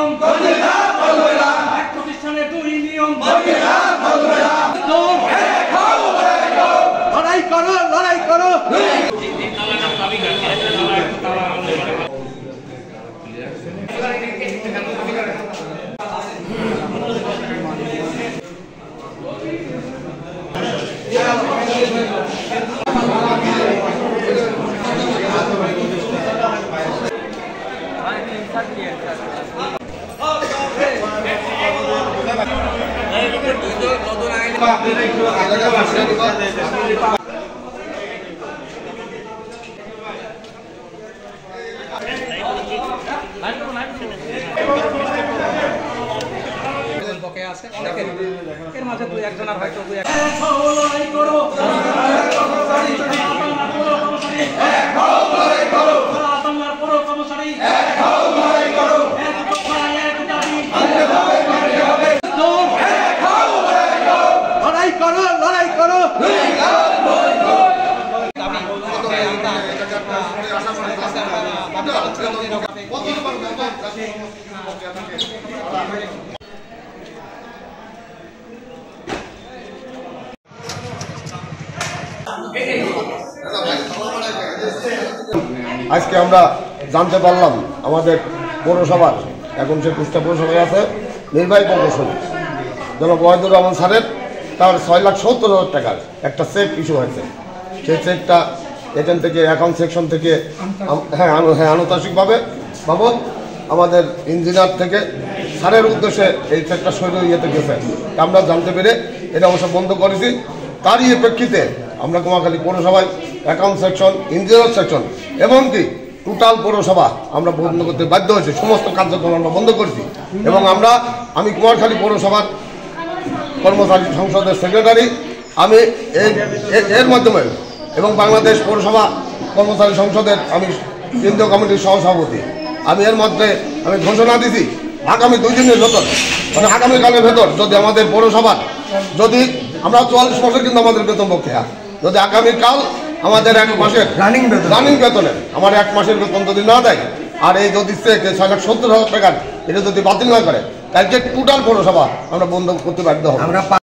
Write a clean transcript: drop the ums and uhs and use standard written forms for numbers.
নিয়ম এক প্রতিষ্ঠানে দুই নিয়ম লড়াই করো লড়াই করো। এর মাঝে দুই একজনের হয়তো লড়াই করো বাংলার পুরো কর্মচারী লড়াই করো লড়াই করো। আজকে আমরা জানতে পারলাম আমাদের পৌরসভার এখন সে কুষ্টিয়া পৌরসভায় আছে নির্বাহী প্রকৌশলী জনাব ওয়াহিদুর রহমান স্যারের তার 6,70,000 টাকার একটা চেক ইস্যু হয়েছে। সেই চেকটা এখান থেকে অ্যাকাউন্ট সেকশন থেকে আনুতান্ত্রিকভাবে বাবদ আমাদের ইঞ্জিনিয়ার থেকে স্যারের উদ্দেশ্যে এই চেকটা সৈন্য ইয়েতে গেছে আমরা জানতে পেরে এটা অবশ্য বন্ধ করেছি। তারই প্রেক্ষিতে আমরা কুমাখালী পৌরসভায় অ্যাকাউন্ট সেকশন ইঞ্জিনিয়ার সেকশন এমনকি টোটাল পৌরসভা আমরা বন্ধ করতে বাধ্য হয়েছি, সমস্ত কার্যক্রম আমরা বন্ধ করেছি। এবং আমি কুমারখালী পৌরসভার কর্মচারী সংসদের সেক্রেটারি, আমি এর মাধ্যমে এবং বাংলাদেশ পৌরসভা কর্মচারী সংসদের আমি কেন্দ্রীয় কমিটির সহসভাপতি, আমি এর মধ্যে আমি ঘোষণা দিছি আগামী 2 দিনের ভেতর মানে আগামীকালের ভেতর যদি আমাদের পৌরসভার যদি আমরা 44 মাসের কিন্তু আমাদের বেতন বকেয়া, যদি আগামীকাল আমাদের 1 মাসের রানিং বেতনের আমার 1 মাসের বেতন যদি না দেয় আর এই যদি 6,70,000 টাকার এটা যদি বাতিল না করে তাহলে টোটাল পৌরসভা আমরা বন্ধ করতে বাধ্য হব।